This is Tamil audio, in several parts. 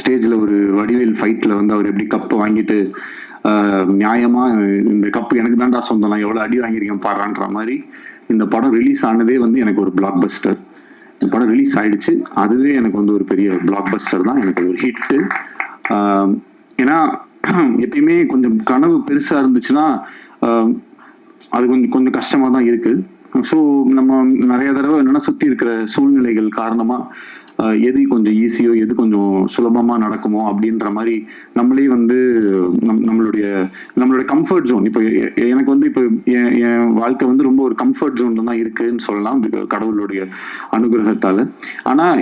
ஸ்டேஜில் ஒரு வடிவேல் ஃபைட்டில் வந்து அவர் எப்படி கப்பு வாங்கிட்டு நியாயமாக இந்த கப்பு எனக்கு தான்டா சொந்தம், நான் எவ்வளோ அடி வாங்கியிருக்கேன் பாடுறான்ற மாதிரி இந்த படம் ரிலீஸ் ஆனதே வந்து எனக்கு ஒரு பிளாக் பஸ்டர். இந்த படம் ரிலீஸ் ஆயிடுச்சு, அதுவே எனக்கு வந்து ஒரு பெரிய பிளாக் பஸ்டர் தான், எனக்கு ஒரு ஹிட்டு. ஏன்னா எப்பயுமே கொஞ்சம் கனவு பெருசாக இருந்துச்சுன்னா அது கொஞ்சம் கொஞ்சம் கஷ்டமாக தான் இருக்குது. ஸோ நம்ம நிறைய தடவை என்னென்னா சுற்றி இருக்கிற சூழ்நிலைகள் காரணமாக எது கொஞ்சம் ஈஸியோ எது கொஞ்சம் சுலபமாக நடக்குமோ அப்படின்ற மாதிரி நம்மளே வந்து நம்மளுடைய கம்ஃபர்ட் ஜோன். இப்போ எனக்கு வந்து இப்போ என் வாழ்க்கை வந்து ரொம்ப ஒரு கம்ஃபர்ட் ஜோன்ல தான் இருக்குன்னு சொல்லலாம் கடவுளுடைய அனுகிரகத்தால். ஆனால்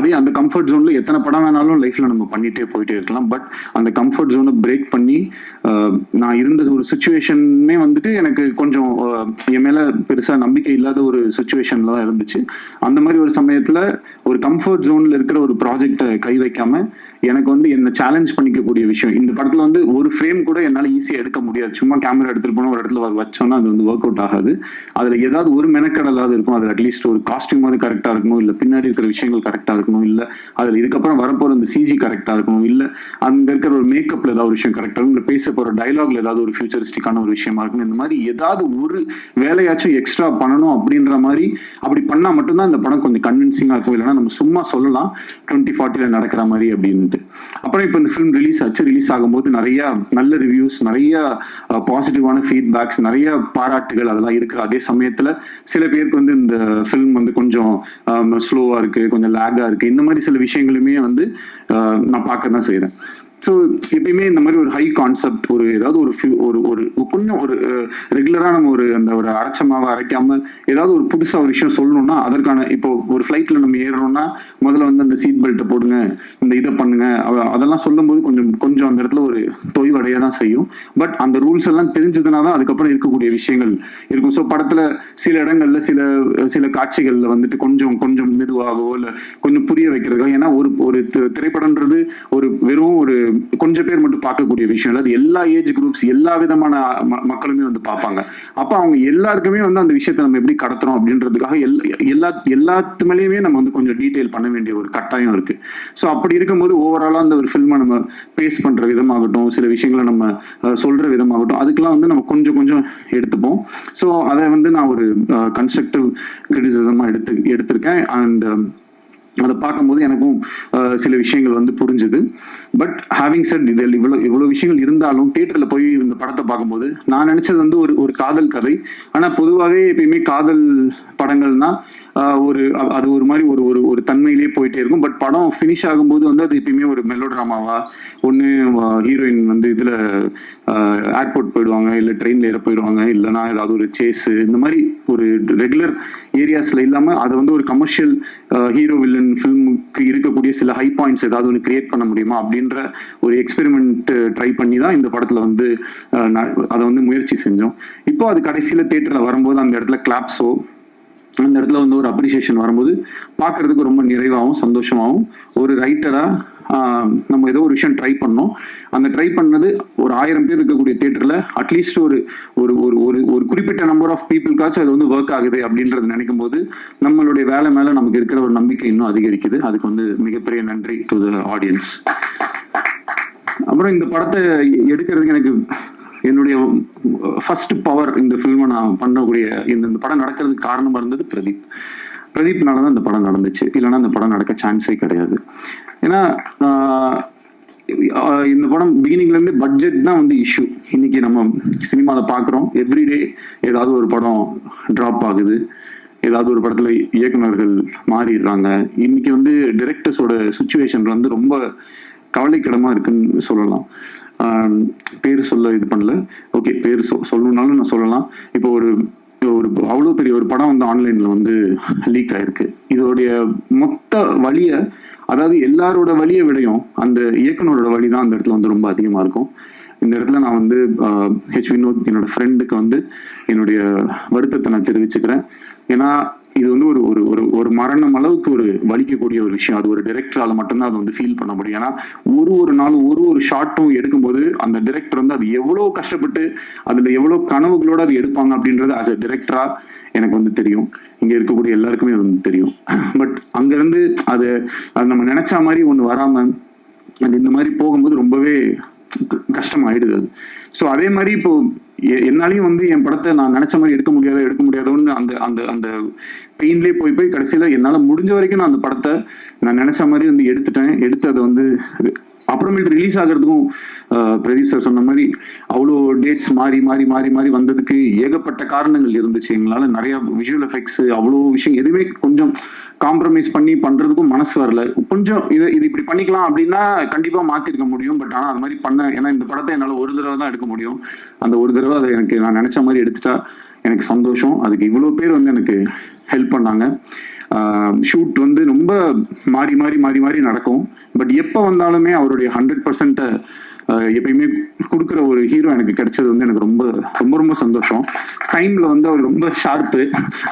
அதே அந்த கம்ஃபர்ட் ஜோன்ல எத்தனை படம் வேணாலும் லைஃப்ல நம்ம பண்ணிட்டே போயிட்டே இருக்கலாம். பட் அந்த கம்ஃபர்ட் ஜோனை பிரேக் பண்ணி நான் இருந்த ஒரு சுச்சுவேஷனே வந்துட்டு எனக்கு கொஞ்சம் என் மேல பெருசா நம்பிக்கை இல்லாத ஒரு சுச்சுவேஷன்ல தான் இருந்துச்சு. அந்த மாதிரி ஒரு சமயத்துல ஒரு கம்ஃபர்ட் ஜோன்ல இருக்கிற ஒரு ப்ராஜெக்டை கை வைக்காம எனக்கு வந்து என்ன சேலஞ்ச் பண்ணிக்கக்கூடிய விஷயம். இந்த படத்துல வந்து ஒரு ஃப்ரேம் கூட என்னால ஈஸியா எடுக்க முடியாது. சும்மா கேமரா எடுத்துட்டு போனா ஒரு இடத்துல வச்சோம்னா அது வந்து ஒர்க் அவுட் ஆகாது. அதுல ஏதாவது ஒரு மெனக்கடலாவது இருக்கும். அதுல அட்லீஸ்ட் ஒரு காஸ்டியூம் அது கரெக்டா இருக்கணும், இல்ல பின்னாடி இருக்கிற விஷயங்கள் கரெக்டா இருக்கணும், இல்ல அதுல இதுக்கப்புறம் வரப்போற அந்த சிஜி கரெக்டா இருக்கணும், இல்ல அங்க இருக்கிற ஒரு மேக்கப்ல ஏதாவது ஒரு விஷயம் கரெக்டா இருக்கும், இல்ல பேச போற டைலாக்ல ஏதாவது ஒரு ஃபியூச்சரிஸ்டிக்கான ஒரு விஷயமா இருக்கணும். இந்த மாதிரி ஏதாவது ஒரு வேலையாச்சும் எக்ஸ்ட்ரா பண்ணணும் அப்படின்ற மாதிரி அப்படி பண்ணா மட்டும்தான் இந்த படம் கொஞ்சம் கன்வின்சிங்கா இருக்கும். இல்லைன்னா நம்ம சும்மா சொல்லலாம் 2040 நடக்கிற மாதிரி அப்படின்ட்டு. அப்புறம் இப்போ இந்த ஃபிலிம் ரிலீஸ் ஆச்சு. ரிலீஸ் ஆகும்போது நிறைய நல்ல ரிவ்யூஸ், நிறைய பாசிட்டிவான ஃபீட்பேக்ஸ், நிறைய பாராட்டுகள் அதெல்லாம் இருக்கு. அதே சமயத்துல சில பேருக்கு வந்து இந்த ஃபிலிம் வந்து கொஞ்சம் ஸ்லோவா இருக்கு, கொஞ்சம் லேகா இருக்கு, இந்த மாதிரி சில விஷயங்களுமே வந்து நான் பார்க்க தான் செய்யறேன். ஸோ எப்பயுமே இந்த மாதிரி ஒரு ஹை கான்செப்ட், ஒரு ஏதாவது ஒரு கொஞ்சம் ஒரு ரெகுலராக நம்ம அந்த ஒரு அரைச்சமாவை அரைக்காம ஏதாவது ஒரு புதுசாக ஒரு விஷயம் சொல்லணும்னா அதற்கான இப்போ ஒரு ஃப்ளைட்டில் நம்ம ஏறணும்னா முதல்ல வந்து அந்த சீட் பெல்ட்டை போடுங்க, இந்த இதை பண்ணுங்க, அதெல்லாம் சொல்லும்போது கொஞ்சம் அந்த இடத்துல ஒரு தொய்வடைய தான் செய்யும். பட் அந்த ரூல்ஸ் எல்லாம் தெரிஞ்சதுனா தான் அதுக்கப்புறம் இருக்கக்கூடிய விஷயங்கள் இருக்கும். ஸோ படத்தில் சில இடங்கள்ல சில காட்சிகளில் வந்துட்டு கொஞ்சம் மெதுவாகவோ இல்லை கொஞ்சம் புரிய வைக்கிறதுக்காக. ஏன்னா ஒரு திரைப்படம்ன்றது ஒரு வெறும் ஒரு கொஞ்சம் பேர் மட்டும் பார்க்கக்கூடிய விஷயம் இல்லை. அது எல்லா ஏஜ் குரூப்ஸ், எல்லா விதமான மக்களுமே வந்து பார்ப்பாங்க. அப்ப அவங்க எல்லாருக்குமே வந்து அந்த விஷயத்தை நம்ம எப்படி கடத்துறோம் அப்படின்றதுக்காக எல்லாத்து மேலேயுமே நம்ம வந்து கொஞ்சம் டீட்டெயில் பண்ண வேண்டிய ஒரு கட்டாயம் இருக்கு. ஸோ அப்படி இருக்கும்போது ஓவராலா அந்த ஒரு ஃபில்மை நம்ம பேஸ் பண்ற விதமாகட்டும், சில விஷயங்களை நம்ம சொல்ற விதமாகட்டும், அதுக்கெல்லாம் வந்து நம்ம கொஞ்சம் எடுத்துப்போம். ஸோ அதை வந்து நான் ஒரு கன்ஸ்ட்ரக்டிவ் கிரிட்டிசிசமா எடுத்திருக்கேன். அண்ட் அதை பார்க்கும்போது எனக்கும் சில விஷயங்கள் வந்து புரிஞ்சுது. பட் ஹேவிங் செட் இதில் இவ்வளோ விஷயங்கள் இருந்தாலும் தியேட்டரில் போய் இந்த படத்தை பார்க்கும்போது நான் நினைச்சது வந்து ஒரு காதல் கதை. ஆனால் பொதுவாகவே எப்பயுமே காதல் படங்கள்னா அது ஒரு மாதிரி ஒரு தன்மையிலேயே போயிட்டே இருக்கும். பட் படம் ஃபினிஷ் ஆகும்போது வந்து அது எப்பயுமே ஒரு மெலோ ட்ராமாவா, ஒன்று ஹீரோயின் வந்து இதில் ஏர்போர்ட் போயிடுவாங்க, இல்லை ட்ரெயினில் ஏற போயிடுவாங்க, இல்லைனா ஏதாவது ஒரு சேஸு, இந்த மாதிரி ஒரு ரெகுலர் ஏரியாஸில் இல்லாமல் அதை வந்து ஒரு கமர்ஷியல் ஹீரோ வில்லன் ஃபில்முக்கு இருக்கக்கூடிய சில ஹை பாயிண்ட்ஸ் ஏதாவது ஒன்று கிரியேட் பண்ண முடியுமா அப்படின்ற ஒரு எக்ஸ்பெரிமெண்ட் ட்ரை பண்ணி தான் இந்த படத்தில் வந்து அதை வந்து முயற்சி செஞ்சோம். இப்போ அது கடைசியில் தியேட்டரில் வரும்போது அந்த இடத்துல கிளாப்ஸோ, அந்த இடத்துல வந்து ஒரு அப்ரிசியேஷன் வரும்போது பார்க்கறதுக்கு ரொம்ப நிறைவாகவும் சந்தோஷமாகவும், ஒரு ரைட்டரா நம்ம ஏதோ ஒரு விஷயம் ட்ரை பண்ணோம். அந்த ட்ரை பண்ணது ஒரு 1000 பேர் இருக்கக்கூடிய தியேட்டர்ல அட்லீஸ்ட் ஒரு குறிப்பிட்ட நம்பர் ஆஃப் பீப்புளுக்காச்சும் அது வந்து ஒர்க் ஆகுது அப்படின்றது நினைக்கும் போது நம்மளுடைய வேலை மேல நமக்கு இருக்கிற ஒரு நம்பிக்கை இன்னும் அதிகரிக்குது. அதுக்கு வந்து மிகப்பெரிய நன்றி டு த ஆடியன்ஸ். அப்புறம் இந்த படத்தை எடுக்கிறதுக்கு எனக்கு என்னுடைய ஃபர்ஸ்ட் பவர், இந்த ஃபில்மை நான் பண்ணக்கூடிய இந்த படம் நடக்கிறதுக்கு காரணமா இருந்தது பிரதீப்னால தான் இந்த படம் நடந்துச்சு. இல்லைன்னா இந்த படம் நடக்க சான்ஸே கிடையாது. ஏன்னா இந்த படம் பிகினிங்ல இருந்து பட்ஜெட் தான் வந்து இஷ்யூ. இன்னைக்கு நம்ம சினிமாவில் பார்க்குறோம், எவ்ரிடே ஏதாவது ஒரு படம் ட்ராப் ஆகுது, ஏதாவது ஒரு படத்துல இயக்குநர்கள் மாறிடுறாங்க. இன்னைக்கு வந்து டிரெக்டர்ஸோட சுச்சுவேஷன் வந்து ரொம்ப கவலைக்கிடமா இருக்குன்னு சொல்லலாம். பேர் சொல்ல இது பண்ணல, ஓகே பேர் சொல்லணும்னாலும் நான் சொல்லலாம். இப்போ ஒரு அவ்வளோ பெரிய ஒரு படம் வந்து ஆன்லைன்ல வந்து லீக் ஆயிருக்கு. இதோடைய மொத்த வழியை, அதாவது எல்லாரோட வழியை விடையும் அந்த இயக்குனரோட வழி தான் அந்த இடத்துல வந்து ரொம்ப அதிகமாக இருக்கும். இந்த இடத்துல நான் வந்து ஹெச் வினோத் என்னோட ஃப்ரெண்டுக்கு வந்து என்னுடைய வருத்தத்தை நான் தெரிவிச்சுக்கிறேன். ஏன்னா இது வந்து ஒரு மரணம் அளவுக்கு ஒரு வலிக்கக்கூடிய ஒரு விஷயம். அது ஒரு டைரக்டரால மட்டும்தான் அதை வந்து ஃபீல் பண்ண முடியும். ஏன்னா ஒரு நாளும் ஒரு ஷார்ட்டும் எடுக்கும்போது அந்த டைரக்டர் வந்து அது எவ்வளோ கஷ்டப்பட்டு அதுல எவ்வளோ கனவுகளோட அது எடுப்பாங்க அப்படின்றது ஆஸ் அ டைரக்டரா எனக்கு வந்து தெரியும். இங்க இருக்கக்கூடிய எல்லாருக்குமே அது வந்து தெரியும். பட் அங்கிருந்து அது நம்ம நினைச்ச மாதிரி ஒன்று வராம அது இந்த மாதிரி போகும்போது ரொம்பவே கஷ்டமாயிடுது அது. ஸோ அதே மாதிரி இப்போ என்னாலையும் வந்து என் படத்தை நான் நினைச்ச மாதிரி எடுக்க முடியாதோன்னு அந்த அந்த அந்த பெயின்லேயே போய் கடைசியில் என்னால் முடிஞ்ச வரைக்கும் நான் அந்த படத்தை நான் நினைச்ச மாதிரி வந்து எடுத்து அதை வந்து அப்புறமேட்டு ரிலீஸ் ஆகிறதுக்கும் பிரதீப் சார் சொன்ன மாதிரி அவ்வளோ டேட்ஸ் மாறி வந்ததுக்கு ஏகப்பட்ட காரணங்கள் இருந்துச்சு. எங்களால் நிறைய விஷுவல் எஃபெக்ட்ஸ் அவ்வளோ விஷயம் எதுவுமே கொஞ்சம் காம்ப்ரமைஸ் பண்ணி பண்ணுறதுக்கும் மனசு வரல. கொஞ்சம் இது இப்படி பண்ணிக்கலாம் அப்படின்னா கண்டிப்பாக மாற்றிருக்க முடியும். பட் ஆனால் அது மாதிரி ஏன்னா இந்த படத்தை என்னால் ஒரு தடவை தான் எடுக்க முடியும். அந்த ஒரு தடவை அதை எனக்கு நான் நினச்ச மாதிரி எடுத்துட்டா எனக்கு சந்தோஷம். அதுக்கு இவ்வளோ பேர் வந்து எனக்கு ஹெல்ப் பண்ணாங்க. ஷூட் வந்து ரொம்ப மாறி நடக்கும். பட் எப்போ வந்தாலுமே அவருடைய 100% எப்பயுமே கொடுக்குற ஒரு ஹீரோ எனக்கு கிடைச்சது வந்து எனக்கு ரொம்ப ரொம்ப ரொம்ப சந்தோஷம். டைம்ல வந்து அவர் ரொம்ப ஷார்ப்பு.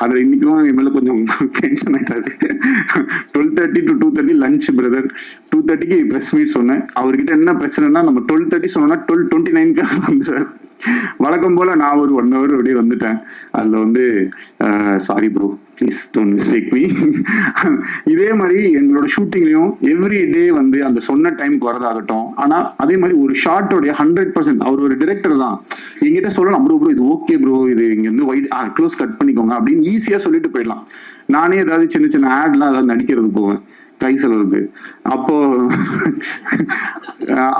அதில் இன்னைக்கும் என் மேலே கொஞ்சம் டென்ஷன் ஆயிட்டாரு. 12:30 to 2:30 லஞ்ச் பிரதர், 2:30க்கு ப்ரெஸ் மீட் சொன்னேன். அவர்கிட்ட என்ன பிரச்சனைனா நம்ம 12:30 சொன்னோம்னா 12:29 வந்துடுறாரு. வழக்கம் போல நான் ஒரு 1 hour அப்படியே வந்துட்டேன். அதில் வந்து sorry bro, please don't mistake me. இதே மாதிரி எங்களோட ஷூட்டிங்லையும் எவ்ரி டே வந்து அந்த சொன்ன டைமுக்கு வரதாகட்டும். ஆனால் அதே மாதிரி ஒரு ஷார்ட்டோடைய 100% அவர் ஒரு டிரெக்டர் தான். எங்கிட்ட சொல்லலாம், ப்ரோ இது ஓகே ப்ரோ, இது இங்கேருந்து வைட் க்ளோஸ் கட் பண்ணிக்கோங்க அப்படின்னு ஈஸியாக சொல்லிட்டு போயிடலாம். நானே ஏதாவது சின்ன ஆட்லாம் ஏதாவது நடிக்கிறது போவேன் கை செலவுக்கு.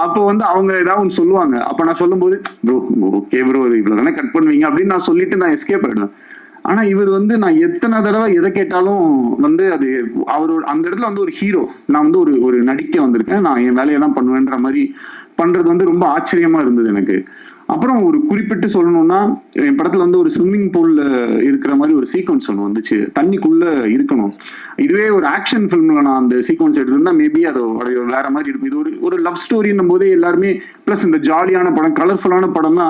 அப்போ வந்து அவங்க ஏதாவது ஒன்று சொல்லுவாங்க. அப்போ நான் சொல்லும்போது ப்ரோ ஓகே ப்ரோ இவ்வளோ தானே கட் பண்ணுவீங்க அப்படின்னு நான் சொல்லிட்டு நான் எஸ்கேப் ஆயிடுவேன். ஆனா இவர் வந்து நான் எத்தனை தடவை எதை கேட்டாலும் வந்து அது அவரோட அந்த இடத்துல வந்து ஒரு ஹீரோ, நான் வந்து ஒரு நடிக்க வந்திருக்கேன், நான் என் வேலையை தான் பண்ணுவேன்ற மாதிரி பண்றது வந்து ரொம்ப ஆச்சரியமா இருந்தது எனக்கு. அப்புறம் ஒரு குறிப்பிட்டு சொல்லணும்னா என் படத்துல வந்து ஒரு ஸ்விம்மிங் பூல்ல இருக்கிற மாதிரி ஒரு சீக்வன்ஸ் ஒன்று வந்துச்சு. தண்ணிக்குள்ள இருக்கணும். இதுவே ஒரு ஆக்ஷன் ஃபிலிம்ல நான் அந்த சீக்வன்ஸ் எடுத்திருந்தா மேபி அதோட வேற மாதிரி இருக்கும். இது ஒரு லவ் ஸ்டோரின்னும் போதே எல்லாருமே பிளஸ் இந்த ஜாலியான படம், கலர்ஃபுல்லான படம்னா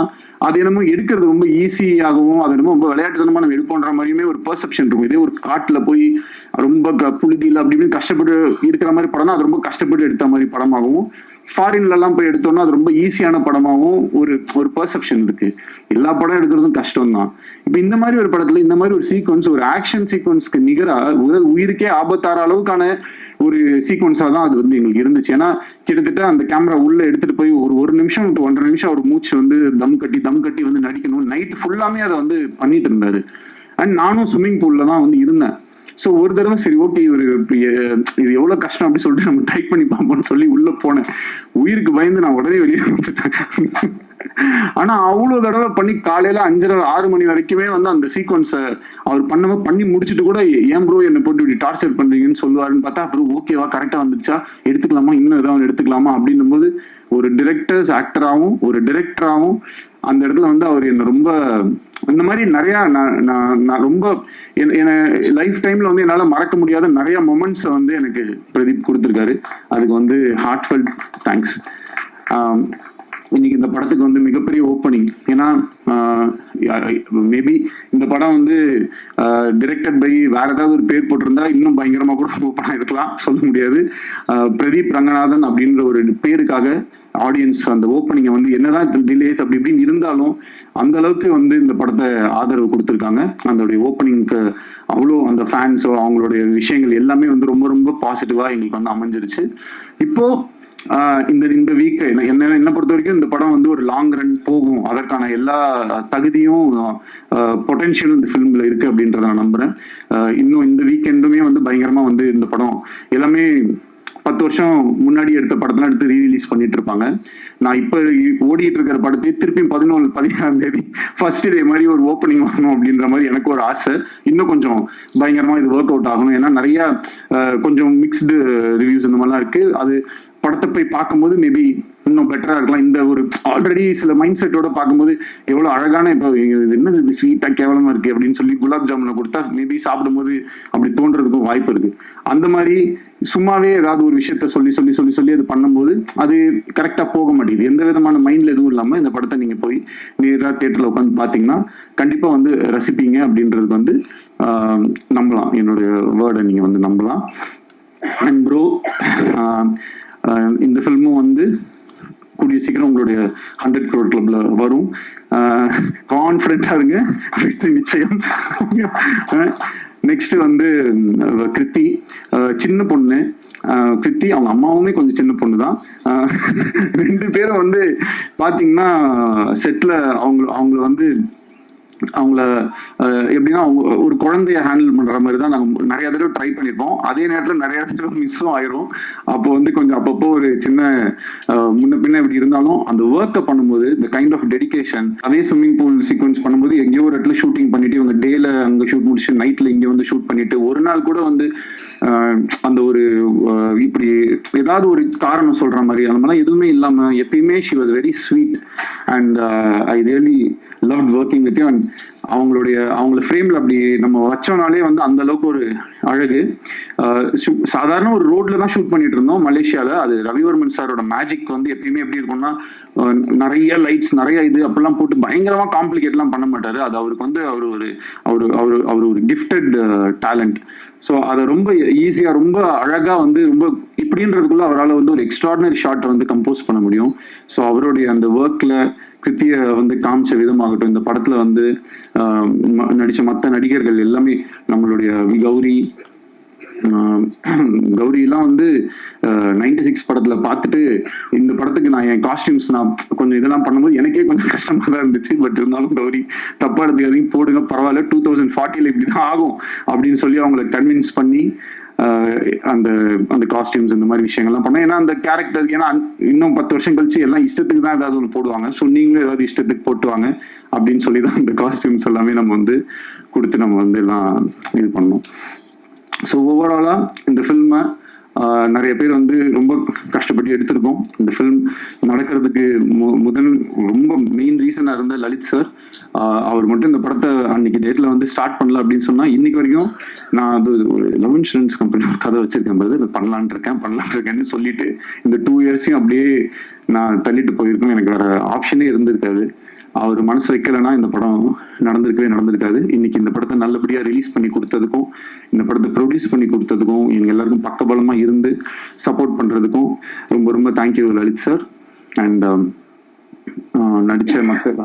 அது என்னமோ எடுக்கிறது ரொம்ப ஈஸியாகவும் அது என்னமோ ரொம்ப விளையாட்டுத்தனமா நம்ம எடுப்போன்ற மாதிரியுமே ஒரு பெர்செப்ஷன் இருக்கும். இதே ஒரு காட்டுல போய் ரொம்ப புழுதியில் அப்படி இப்படி கஷ்டப்பட்டு இருக்கிற மாதிரி படம்னா அது ரொம்ப கஷ்டப்பட்டு எடுத்த மாதிரி படமாகவும், ஃபாரின்ல எல்லாம் போய் எடுத்தோம்னா அது ரொம்ப ஈஸியான படமாகவும் ஒரு பெர்செப்ஷன் இருக்கு. எல்லா படம் எடுக்கிறதும் கஷ்டம் தான். இப்ப இந்த மாதிரி ஒரு படத்துல இந்த மாதிரி ஒரு சீக்வன்ஸ், ஒரு ஆக்ஷன் சீக்வன்ஸ்க்கு நிகரா உயிருக்கே ஆபத்தார அளவுக்கான ஒரு சீக்வன்ஸா தான் அது வந்து எங்களுக்கு இருந்துச்சு. ஏன்னா கிட்டத்தட்ட அந்த கேமரா உள்ள எடுத்துட்டு போய் ஒரு நிமிஷம் to 1.5 நிமிஷம் ஒரு மூச்சு வந்து தம் கட்டி வந்து நடிக்கணும். நைட் ஃபுல்லாமே அதை வந்து பண்ணிட்டு இருந்தாரு. அண்ட் நானும் ஸ்விம்மிங் பூல்ல தான் வந்து இருந்தேன். ஸோ ஒரு தடவை சரி ஓகே இது எவ்வளோ கஷ்டம் அப்படின்னு சொல்லிட்டு நம்ம டைப் பண்ணி பார்ப்போம்னு சொல்லி உள்ள போனேன். உயிருக்கு பயந்து நான் உடனே வெளியே வந்துட்டேன். ஆனா அவ்வளவு தடவை பண்ணி காலையில 5:30-6 மணி வரைக்குமே வந்து அந்த சீக்வன்ஸை அவர் பண்ணி முடிச்சுட்டு கூட ஏன் ப்ரோ என்னை போட்டு இப்படி டார்ச்சர் பண்றீங்கன்னு சொல்லுவாருன்னு பார்த்தா அப்புறம் ஓகேவா கரெக்டா வந்துச்சா எடுத்துக்கலாமா இன்னும் ஏதாவது எடுத்துக்கலாமா அப்படின்னும் போது ஒரு டிரெக்டர்ஸ் ஆக்டராகவும் ஒரு டிரெக்டராகவும் அந்த இடத்துல வந்து அவர் என்ன ரொம்ப இந்த மாதிரி நிறைய நான் ரொம்ப என்ன லைஃப் டைம்ல வந்து என்னால் மறக்க முடியாத நிறைய மொமெண்ட்ஸை வந்து எனக்கு பிரதீப் கொடுத்துருக்காரு. அதுக்கு வந்து ஹார்ட்ஃபெல்ட் தேங்க்ஸ். இன்னைக்கு இந்த படத்துக்கு வந்து மிகப்பெரிய ஓப்பனிங். ஏன்னா மேபி இந்த படம் வந்து டிரெக்டட் பை வேற ஏதாவது ஒரு பேர் போட்டிருந்தா இன்னும் பயங்கரமா கூட ஓப்பனா இருக்கலாம், சொல்ல முடியாது. பிரதீப் ரங்கநாதன் அப்படின்ற ஒரு பேருக்காக ஆடியன்ஸ் அந்த ஓப்பனிங்கை வந்து என்னதான் டிலேஸ் அப்படி இப்படின்னு இருந்தாலும் அந்த அளவுக்கு வந்து இந்த படத்தை ஆதரவு கொடுத்துருக்காங்க. அதோடைய ஓப்பனிங்க்கு அவ்வளோ அந்த ஃபேன்ஸோ அவங்களுடைய விஷயங்கள் எல்லாமே வந்து ரொம்ப ரொம்ப பாசிட்டிவா எங்களுக்கு வந்து அமைஞ்சிருச்சு. இப்போ இந்த வீக் என்ன பொறுத்த வரைக்கும் இந்த படம் வந்து ஒரு லாங் ரன் போகும், அதற்கான எல்லா தகுதியும் பொட்டென்ஷியல் இந்த ஃபிலிம்ல இருக்கு அப்படின்றத நான் நம்புறேன். இன்னும் இந்த வீக்கெண்டுமே வந்து பயங்கரமா வந்து இந்த படம் எல்லாமே 10 வருஷம் முன்னாடி எடுத்த படத்தெல்லாம் எடுத்து ரீரிலீஸ் பண்ணிட்டு இருப்பாங்க. நான் இப்ப ஓடிட்டு இருக்கிற படத்தை திருப்பி 17 தேதி ஃபர்ஸ்ட் டே மாதிரி ஒரு ஓப்பனிங் வரணும் அப்படின்ற மாதிரி எனக்கு ஒரு ஆசை. இன்னும் கொஞ்சம் பயங்கரமா இது ஒர்க் அவுட் ஆகணும். ஏன்னா நிறைய கொஞ்சம் மிக்ஸ்டு ரிவ்யூஸ் இந்த மாதிரிலாம் இருக்கு. அது படத்தை போய் பார்க்கும்போது மேபி இன்னும் பெட்டரா இருக்கலாம். இந்த ஒரு ஆல்ரெடி சில மைண்ட் செட்டோட பார்க்கும்போது எவ்வளவு அழகான இப்போ என்னது ஸ்வீட்டா கேவலமா இருக்கு அப்படின்னு சொல்லி குலாப் ஜாமுனை கொடுத்தா மேபி சாப்பிடும்போது அப்படி தோன்றதுக்கும் வாய்ப்பு இருக்கு. அந்த மாதிரி சும்மாவே ஏதாவது ஒரு விஷயத்த சொல்லி அது பண்ணும்போது அது கரெக்டா போக மாட்டேங்குது. எந்த விதமான மைண்ட்ல எதுவும் இல்லாம இந்த படத்தை நீங்க போய் நேராக தியேட்டர்ல உட்காந்து பாத்தீங்கன்னா கண்டிப்பா வந்து ரசிப்பீங்க அப்படின்றதுக்கு வந்து நம்பலாம். என்னுடைய வேர்டை நீங்க வந்து நம்பலாம். அண்ட் ப்ரோ இந்த ஃபில்மும் வந்து கூடிய சீக்கிரம் உங்களுடைய 100 crore கிளப்ல வரும். கான்ஃபிடென்ட்டா இருங்க, நிச்சயம். நெக்ஸ்ட் வந்து கிருத்தி, சின்ன பொண்ணு. கிருத்தி அவங்க அம்மாவுமே கொஞ்சம் சின்ன பொண்ணு தான். ரெண்டு பேரும் வந்து பாத்தீங்கன்னா செட்ல அவங்கள வந்து அவங்கள எப்படின்னா ஒரு குழந்தைய ஹேண்டில் பண்ற மாதிரி தான் நாங்கள் நிறைய தடவை ட்ரை பண்ணியிருப்போம். அதே நேரத்தில் நிறைய தடவை மிஸ்ஸும் ஆயிரும். அப்போ வந்து கொஞ்சம் அப்பப்போ ஒரு சின்ன முன்ன பின்ன இப்படி இருந்தாலும் அந்த ஒர்க்கை பண்ணும்போது இந்த கைண்ட் ஆஃப் டெடிகேஷன், அதே ஸ்விம்மிங் பூல் சீக்வன்ஸ் பண்ணும்போது எங்கேயோ ஒரு இடத்துல ஷூட்டிங் பண்ணிட்டு இவங்க டேல அங்கே ஷூட் முடிச்சு நைட்ல இங்கே வந்து ஷூட் பண்ணிட்டு ஒரு நாள் கூட வந்து அந்த ஒரு இப்படி ஏதாவது ஒரு காரணம் சொல்ற மாதிரி அந்த மாதிரிலாம் எதுவுமே இல்லாம எப்பயுமே she was very sweet and I really loved working with you. And அவங்கள ஃப்ரேம்ல அப்படி நம்ம வச்சோம்னாலே வந்து அந்த அளவுக்கு ஒரு அழகு. சாதாரண ஒரு ரோட்ல தான் ஷூட் பண்ணிட்டு இருந்தோம் மலேசியால. அது ரவிவர்மன் சாரோட மேஜிக் வந்து எப்பயுமே எப்படி இருக்கும்னா நிறைய லைட்ஸ் நிறைய இது அப்படிலாம் போட்டு பயங்கரமா காம்ப்ளிகேட்லாம் பண்ண மாட்டாரு. அது அவருக்கு வந்து அவர் ஒரு கிஃப்டட் டேலண்ட். ஸோ அதை ரொம்ப ஈஸியா ரொம்ப அழகா வந்து ரொம்ப இப்படின்றதுக்குள்ள அவரால் வந்து ஒரு எக்ஸ்ட்ராடினரி ஷாட் வந்து கம்போஸ் பண்ண முடியும். ஸோ அவருடைய அந்த ஒர்க்ல கிருத்திய வந்து காமிச்ச விதமாகட்டும், இந்த படத்துல வந்து நடிச்ச மற்ற நடிகர்கள் எல்லாமே, நம்மளுடைய கௌரி எல்லாம் வந்து 96 படத்துல பார்த்துட்டு இந்த படத்துக்கு நான் என் காஸ்டியூம்ஸ் நான் கொஞ்சம் இதெல்லாம் பண்ணும்போது எனக்கே கொஞ்சம் கஷ்டமா தான் இருந்துச்சு. பட் இருந்தாலும் கௌரி தப்பா எடுத்துக்காதீங்க, போடுங்க பரவாயில்ல, 2040 இப்படிதான் ஆகும் அப்படின்னு சொல்லி அவங்களை கன்வின்ஸ் பண்ணி அந்த அந்த காஸ்டியூம்ஸ் இந்த மாதிரி விஷயங்கள்லாம் பண்ணோம். ஏன்னா அந்த கேரக்டர் ஏன்னா இன்னும் 10 வருஷம் கழிச்சு எல்லாம் இஷ்டத்துக்கு தான் ஏதாவது ஒன்று போடுவாங்க. ஸோ நீங்களும் ஏதாவது இஷ்டத்துக்கு போட்டுவாங்க அப்படின்னு சொல்லி தான் அந்த காஸ்டியூம்ஸ் எல்லாமே நம்ம வந்து கொடுத்து நம்ம வந்து எல்லாம் இது பண்ணோம். ஸோ ஓவராலா இந்த ஃபில்மை நிறைய பேர் வந்து ரொம்ப கஷ்டப்பட்டு எடுத்திருக்கோம். இந்த ஃபில்ம் நடக்கிறதுக்கு முதல் ரொம்ப மெயின் ரீசனா இருந்த லலித் சார். அவர் மட்டும் இந்த படத்தை அன்னைக்கு டேட்ல வந்து ஸ்டார்ட் பண்ணல அப்படின்னு சொன்னா இன்னைக்கு வரைக்கும் நான் அது ஒரு லவ் இன்சூரன்ஸ் கம்பெனி ஒரு கதை வச்சிருக்கேன் போது இது பண்ணலான் இருக்கேன்னு சொல்லிட்டு இந்த 2 இயர்ஸையும் அப்படியே நான் தள்ளிட்டு போயிருக்கோம். எனக்கு வேற ஆப்ஷனே இருந்திருக்காது. அவர் மனசு வைக்கலைன்னா இந்த படம் நடந்திருக்காது. இன்னைக்கு இந்த படத்தை நல்லபடியா ரிலீஸ் பண்ணி கொடுத்ததுக்கும் இந்த படத்தை ப்ரொடியூஸ் பண்ணி கொடுத்ததுக்கும் எங்க எல்லாருக்கும் பக்கபலமா இருந்து சப்போர்ட் பண்றதுக்கும் ரொம்ப ரொம்ப தேங்க்யூ லலித் சார். அண்ட் நடிச்ச மக்கள்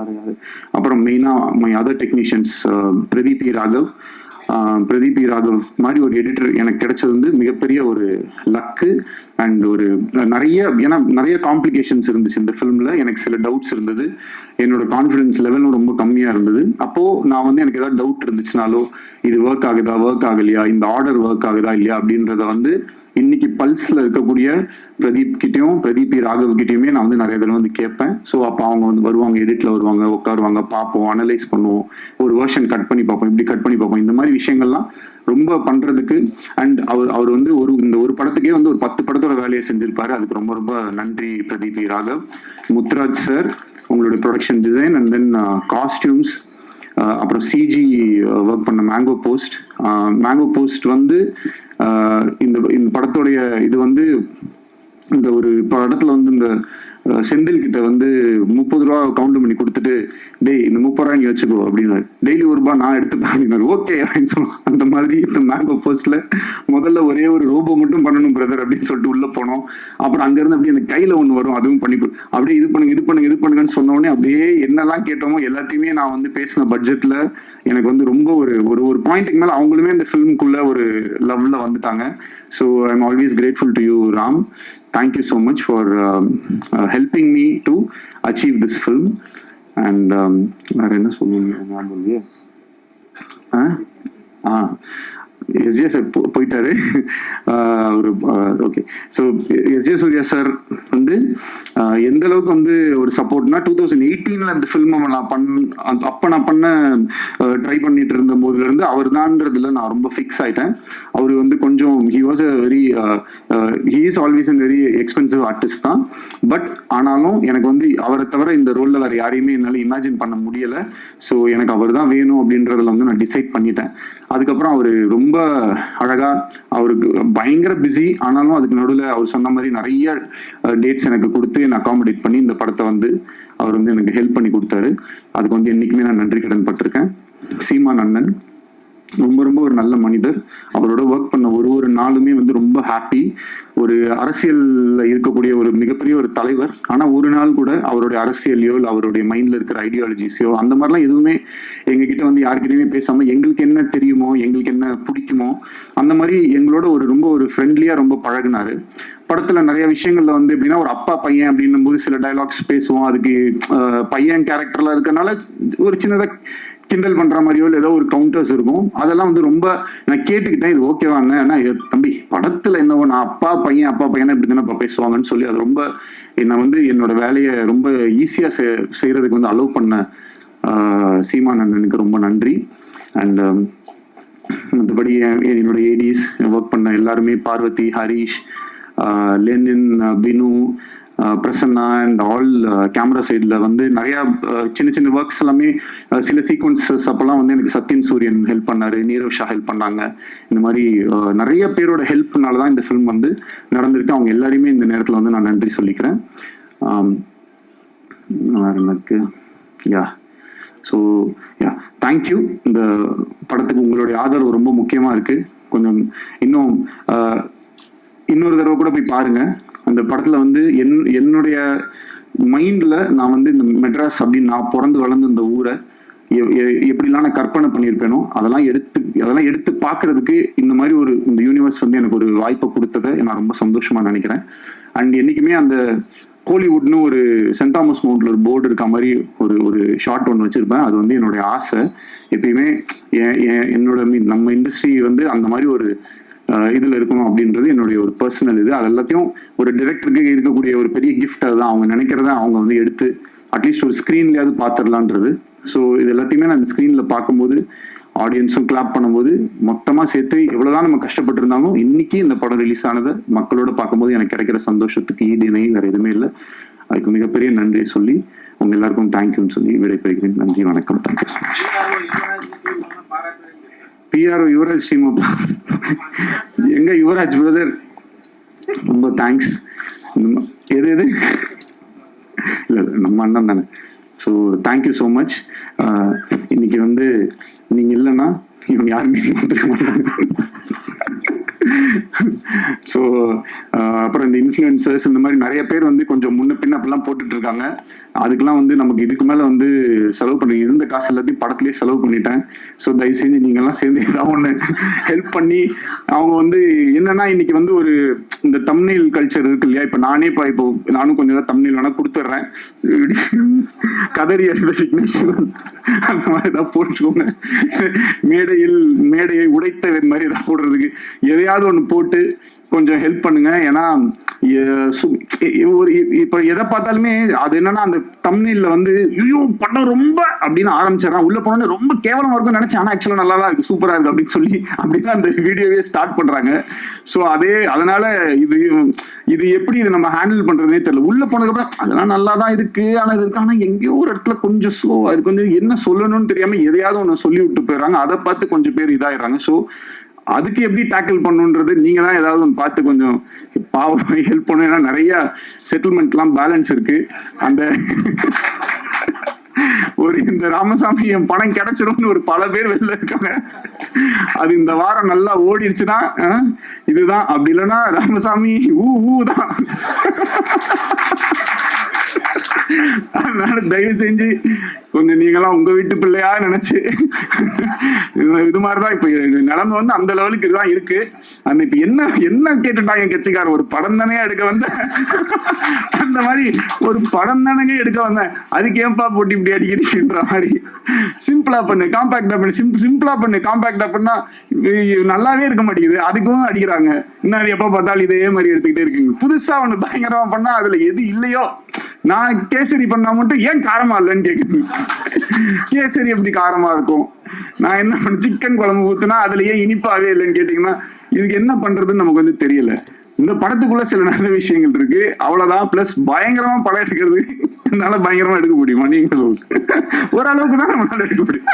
அப்புறம் மெயினா my other technicians Pradeep Raghav மாதிரி ஒரு எடிட்டர் எனக்கு கிடைச்சது வந்து மிகப்பெரிய ஒரு லக்கு. அண்ட் ஒரு நிறைய காம்ப்ளிகேஷன்ஸ் இருந்துச்சு இந்த ஃபிலிம்ல. எனக்கு சில டவுட்ஸ் இருந்தது, என்னோட கான்ஃபிடன்ஸ் லெவலும் ரொம்ப கம்மியா இருந்தது. அப்போ நான் வந்து எனக்கு ஏதாவது டவுட் இருந்துச்சுனாலோ இது ஒர்க் ஆகலையா, இந்த ஆர்டர் ஒர்க் ஆகுதா இல்லையா அப்படின்றத வந்து இன்னைக்கு பல்ஸ்ல இருக்கக்கூடிய பிரதீப் ராகவ் கிட்டயுமே நான் வந்து நிறைய தடவை வந்து கேட்பேன். ஸோ அப்போ அவங்க வந்து வருவாங்க, எடிட்ல வருவாங்க, உட்காருவாங்க, பார்ப்போம், அனலைஸ் பண்ணுவோம், ஒரு வெர்ஷன் கட் பண்ணி பார்ப்போம், இந்த மாதிரி விஷயங்கள்லாம் ரொம்ப பண்றதுக்கு. அண்ட் அவர் வந்து இந்த ஒரு படத்துக்கே வந்து ஒரு 10 படத்தோட வேலையை செஞ்சிருப்பாரு. அதுக்கு ரொம்ப ரொம்ப நன்றி பிரதீப் ராகவ். முத்துராஜ் சார் உங்களுடைய production design and then costumes, அப்புறம் சிஜி ஒர்க் பண்ண மேங்கோ போஸ்ட் வந்து இந்த படத்துடைய இது வந்து இந்த ஒரு படத்துல வந்து இந்த செந்தில் கிட்ட வந்து 30 ரூபா கவுண்ட் பண்ணி கொடுத்துட்டு டேய் இந்த 30 ரூபாய் நீ வச்சுக்கோ அப்படின்னு, டெய்லி ₹1 நான் எடுத்துப்பேன் அப்படின்னாரு. ஓகே அப்படின்னு சொல்லுவோம். அந்த மாதிரி இந்த மேங்கோ போஸ்ட்ல முதல்ல ஒரே ஒரு ரோபோ மட்டும் பண்ணணும் பிரதர் அப்படின்னு சொல்லிட்டு உள்ள போனோம். அப்புறம் அங்க இருந்து அப்படியே அந்த கையில ஒண்ணு வரும், அதுவும் பண்ணி அப்படியே இது பண்ணுங்கன்னு சொன்ன உடனே அப்படியே என்னெல்லாம் கேட்டோமோ எல்லாத்தையுமே நான் வந்து பேசின பட்ஜெட்ல எனக்கு வந்து ரொம்ப ஒரு பாயிண்ட்டுக்கு மேல அவங்களுமே இந்த ஃபிலிமுக்குள்ள ஒரு லவ்ல வந்துட்டாங்க. So I am always grateful to you Ram. Thank you so much for helping me to achieve this film. And வேற என்ன சொல்லுங்க, எஸ்ஜே சார் போயிட்டாரு. Okay, so SJ Suryah sir வந்து எந்த அளவுக்கு வந்து ஒரு சப்போர்ட்னா 2018 அந்த ஃபில்மை நான் பண்ண ட்ரை பண்ணிட்டு இருந்த போதுல இருந்து அவர் தான்றதுல நான் ரொம்ப ஃபிக்ஸ் ஆயிட்டேன். அவர் வந்து கொஞ்சம் he is always a very expensive artist தான். பட் ஆனாலும் எனக்கு வந்து அவரை தவிர இந்த ரோல்ல வேற யாரையுமே என்னால் இமேஜின் பண்ண முடியல. ஸோ எனக்கு அவர் தான் வேணும் அப்படின்றதுல வந்து நான் டிசைட் பண்ணிட்டேன். அதுக்கப்புறம் அவர் ரொம்ப அழகா, அவருக்கு பயங்கர பிஸி ஆனாலும் அதுக்கு நடுவில் அவர் சொன்ன மாதிரி நிறைய டேட்ஸ் எனக்கு கொடுத்து என்னை அகாமடேட் பண்ணி இந்த படத்தை வந்து அவர் வந்து எனக்கு ஹெல்ப் பண்ணி கொடுத்தாரு. அதுக்கு வந்து என்னைக்குமே நான் நன்றி கடன் பட்டிருக்கேன். சீமான் அண்ணன் ரொம்ப ரொம்ப ஒரு நல்ல மனிதர். அவரோட ஒர்க் பண்ண ஒரு நாளுமே வந்து ரொம்ப ஹாப்பி. ஒரு அரசியல்ல இருக்கக்கூடிய ஒரு மிகப்பெரிய ஒரு தலைவர். ஆனா ஒரு நாள் கூட அவருடைய அரசியலையோ இல்லை அவருடைய மைண்ட்ல இருக்கிற ஐடியாலஜிஸையோ அந்த மாதிரிலாம் எதுவுமே எங்ககிட்ட வந்து யாருக்கிட்டையுமே பேசாம எங்களுக்கு என்ன தெரியுமோ எங்களுக்கு என்ன பிடிக்குமோ அந்த மாதிரி எங்களோட ரொம்ப ஒரு ஃப்ரெண்ட்லியா ரொம்ப பழகினாரு. படத்துல நிறைய விஷயங்கள்ல வந்து எப்படின்னா ஒரு அப்பா பையன் அப்படின்னும் போது சில டைலாக்ஸ் பேசுவோம். அதுக்கு பையன் கேரக்டர்ல இருக்கனால ஒரு சின்னதா கிண்டல் பண்ற மாதிரியோ இல்லை ஏதோ ஒரு கவுண்டர்ஸ் இருக்கும். அதெல்லாம் வந்து ரொம்ப நான் கேட்டுக்கிட்டேன், இது ஓகேவாங்க. ஏன்னா தம்பி படத்துல என்னவோ நான் அப்பா பையனா இப்படி தானே பேசுவாங்கன்னு சொல்லி அது ரொம்ப என்னை வந்து என்னோட வேலையை ரொம்ப ஈஸியா செய்யறதுக்கு வந்து அலோவ் பண்ண சீமான் அண்ணனுக்கு ரொம்ப நன்றி. அண்ட் மற்றபடி என்னோட ஏடிஸ் ஒர்க் பண்ண எல்லாருமே, Parvathy, Harish, Lenin, Binu, Prasanna and all camera சைடில் வந்து நிறையா சின்ன சின்ன ஒர்க்ஸ் எல்லாமே சில சீக்வன்சஸ் அப்போல்லாம் வந்து எனக்கு சத்யன் சூரியன் ஹெல்ப் பண்ணாரு, நீரவ் ஷா ஹெல்ப் பண்ணாங்க. இந்த மாதிரி நிறைய பேரோட ஹெல்ப்னால தான் இந்த ஃபிலிம் வந்து நடந்திருக்கு. அவங்க எல்லாரையுமே இந்த நேரத்தில் வந்து நான் நன்றி சொல்லிக்கிறேன். எனக்கு ஸோ தேங்க்யூ. இந்த படத்துக்கு உங்களுடைய ஆதரவு ரொம்ப முக்கியமாக இருக்குது. கொஞ்சம் இன்னொரு தடவை கூட போய் பாருங்க. அந்த படத்துல வந்து என்னுடைய மைண்ட்ல நான் வந்து இந்த மெட்ராஸ் அப்படின்னு நான் பிறந்து வளர்ந்து இந்த ஊரை எப்படிலாம் நான் கற்பனை பண்ணியிருப்பேனோ அதெல்லாம் எடுத்து பார்க்கறதுக்கு இந்த மாதிரி இந்த யூனிவர்ஸ் வந்து எனக்கு ஒரு வாய்ப்பை கொடுத்ததை நான் ரொம்ப சந்தோஷமா நினைக்கிறேன். அண்ட் என்னைக்குமே அந்த ஹாலிவுட்னு ஒரு சென்ட் தாமஸ் மவுண்ட்ல ஒரு போர்டு இருக்க மாதிரி ஒரு ஷார்ட் ஒன்று வச்சிருப்பேன். அது வந்து என்னுடைய ஆசை. எப்பயுமே என்னோட நம்ம இண்டஸ்ட்ரி வந்து அந்த மாதிரி ஒரு இதுல இருக்கணும் அப்படின்றது என்னுடைய ஒரு பர்சனல் இது. அது எல்லாத்தையும் ஒரு டைரக்டருக்கு இருக்கக்கூடிய ஒரு பெரிய கிஃப்ட். அதுதான் அவங்க நினைக்கிறத அவங்க வந்து எடுத்து அட்லீஸ்ட் ஒரு ஸ்க்ரீன்லயாவது பார்த்துடலான்றது. ஸோ இது எல்லாத்தையுமே நான் இந்த ஸ்க்ரீன்ல பார்க்கும்போது ஆடியன்ஸும் கிளாப் பண்ணும்போது மொத்தமாக சேர்த்து எவ்வளோதான் நம்ம கஷ்டப்பட்டிருந்தாலும் இன்னைக்கு இந்த படம் ரிலீஸ் ஆனதை மக்களோட பார்க்கும்போது எனக்கு கிடைக்கிற சந்தோஷத்துக்கு ஈடு இணை வேற எதுவுமே இல்லை. அதுக்கு மிகப்பெரிய நன்றியை சொல்லி உங்க எல்லாருக்கும் தேங்க்யூன்னு சொல்லி விடைபெறுகிறேன். நன்றி, வணக்கம். Thank you so much. PRO Yuvaraj team எங்க யுவராஜ் பிரதர் ரொம்ப தேங்க்ஸ். எது இல்லை நம்ம அண்ணன் தானே. So thank you so much. இன்னைக்கு வந்து நீங்க இல்லைன்னா இவங்க யாருமே கொடுத்துக்க மாட்டாங்க. ஸோ அப்புறம் இந்த இன்ஃப்ளூயன்சர்ஸ் இந்த மாதிரி நிறைய பேர் வந்து கொஞ்சம் முன்ன பின்ன அப்படிலாம் போட்டுட்டு இருக்காங்க. அதுக்கெல்லாம் வந்து நமக்கு இதுக்கு மேலே வந்து செலவு பண்ணி இருந்த காசு எல்லாத்தையும் படத்துலேயே செலவு பண்ணிட்டேன். ஸோ தயவு செஞ்சு நீங்கள்லாம் சேர்ந்து ஏதாவது ஒன்று ஹெல்ப் பண்ணி அவங்க வந்து என்னன்னா இன்னைக்கு வந்து ஒரு இந்த தம்ப்நெயில் கல்ச்சர் இருக்கு இல்லையா. இப்போ நானும் கொஞ்சம் தான் தம்ப்நெயில் வேணா கொடுத்துட்றேன். கதறி விக்னேஷன் அந்த மாதிரி ஏதாவது போட்டுக்கோங்க. மேடையை உடைத்த மாதிரி ஏதாவது போடுறதுக்கு எதையாவது ஒன்று போட்டு கொஞ்சம் ஹெல்ப் பண்ணுங்க. ஏன்னா இப்ப எதை பார்த்தாலுமே அது என்னன்னா அந்த தம்ப்நெயில்ல வந்து ஐயோ படம் ரொம்ப அப்படின்னு ஆரம்பிச்சிடறான், உள்ள போனோன்னு ரொம்ப கேவலமா இருக்கும் நினைச்சேன், ஆனா ஆக்சுவலா நல்லா தான் இருக்கு, சூப்பரா இருக்கு அப்படின்னு சொல்லி அப்படிதான் அந்த வீடியோவே ஸ்டார்ட் பண்றாங்க. ஸோ அதனால இது எப்படி இதை நம்ம ஹேண்டில் பண்றதே தெரியல. உள்ள போனதுக்கப்புறம் அதெல்லாம் நல்லா தான் இருக்கு, ஆனா எங்கேயோ ஒரு இடத்துல கொஞ்சம் ஸ்லோவா இருக்கு, கொஞ்சம் என்ன சொல்லணும்னு தெரியாம எதையாவது ஒன்று சொல்லி விட்டு போயிடுறாங்க. அதை பார்த்து கொஞ்சம் பேர் இதாயிடுறாங்க. ஸோ அதுக்கு எப்படி டேக்கிள் பண்ணுன்றது நீங்க தான் ஏதாவது ஒன்று பார்த்து கொஞ்சம் பாவம் ஹெல்ப் பண்ணும். ஏன்னா நிறைய செட்டில்மெண்ட்லாம் பேலன்ஸ் இருக்கு. அந்த இந்த ராமசாமி என் பணம் கிடைச்சிரும்னு ஒரு பல பேர் வெளில இருக்காங்க. அது இந்த வாரம் நல்லா ஓடிடுச்சுன்னா இதுதான், அப்படி இல்லைன்னா ராமசாமி தான். அதனால தயவு செஞ்சு கொஞ்சம் நீங்களாம் உங்க வீட்டு பிள்ளையா நினைச்சு இது மாதிரிதான் இப்ப நிலைமை வந்து அந்த லெவலுக்கு இதுதான் இருக்கு. அந்த இப்ப என்ன கேட்டுட்டாங்க கட்சிக்கார, ஒரு படம் தானே எடுக்க வந்த, அந்த மாதிரி ஒரு படம் தானே எடுக்க வந்தேன், அதுக்கு ஏன்பா போட்டி இப்படி அடிக்கிறீங்கன்ற மாதிரி சிம்பிளா பண்ணு, காம்பாக்டா பண்ணு, சிம்பிளா பண்ணு, காம்பாக்டா பண்ணா நல்லாவே இருக்க மாட்டேங்குது, அதுக்கும் அடிக்கிறாங்க. இன்னும் எப்ப பார்த்தாலும் இதே மாதிரி எடுத்துக்கிட்டே இருக்கீங்க. புதுசா ஒண்ணு பயங்கரமா பண்ணா அதுல எது இல்லையோ, நான் கேசரி பண்ணா மட்டும் ஏன் காரமா இல்லைன்னு கேக்குது. கேசரி எப்படி காரமா இருக்கும்? நான் என்ன பண்ண சிக்கன் குழம்பு ஊத்துனா அதுல ஏன் இனிப்பாவே இல்லைன்னு கேட்டீங்கன்னா இதுக்கு என்ன பண்றதுன்னு நமக்கு வந்து தெரியல. இந்த படத்துக்குள்ள சில நல்ல விஷயங்கள் இருக்கு, அவ்வளவுதான். பிளஸ் பயங்கரமா படம் எடுக்கிறது என்னால பயங்கரமா எடுக்க முடியுமா நீங்க சொல்லுங்க. ஓரளவுக்கு தான் நம்மளால எடுக்க முடியும்.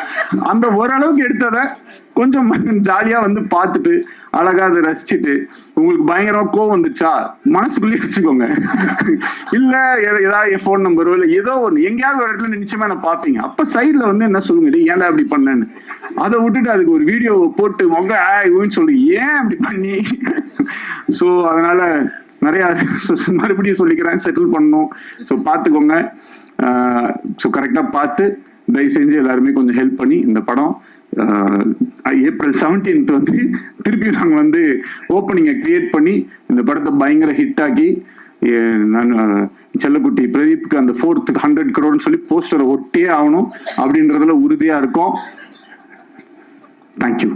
அந்த ஓரளவுக்கு எடுத்ததை கொஞ்சம் ஜாலியா வந்து பார்த்துட்டு அழகா அதை ரசிச்சுட்டு உங்களுக்கு பயங்கரமா கோவம் வந்துச்சா மனசுக்குள்ளேயே வச்சுக்கோங்க. இல்ல ஏதாவது என் ஃபோன் நம்பரோ இல்ல ஏதோ ஒன்று எங்கேயாவது ஒரு இடத்துல நிச்சயமா என்ன பார்ப்பீங்க. அப்ப சைட்ல வந்து என்ன சொல்லுங்க, ஏன்டா அப்படி பண்ணேன்னு. அதை விட்டுட்டு அதுக்கு ஒரு வீடியோ போட்டு மொன்னு சொல்லி ஏன் அப்படி பண்ணி. ஸோ அதனால நிறைய மறுபடியும் சொல்லிக்கிறேன், செட்டில் பண்ணணும். ஸோ பார்த்துக்கோங்க. ஸோ கரெக்டாக பார்த்து தயவு செஞ்சு எல்லாருமே கொஞ்சம் ஹெல்ப் பண்ணி இந்த படம் April 17th வந்து திருப்பி நாங்கள் வந்து ஓப்பனிங்கை கிரியேட் பண்ணி இந்த படத்தை பயங்கர ஹிட் ஆக்கி நான் செல்லக்குட்டி பிரதீப்க்கு அந்த 4th 100 crore சொல்லி போஸ்டரை ஒட்டியே ஆகணும் அப்படின்றதுல உறுதியா இருக்கும். தேங்க்யூ.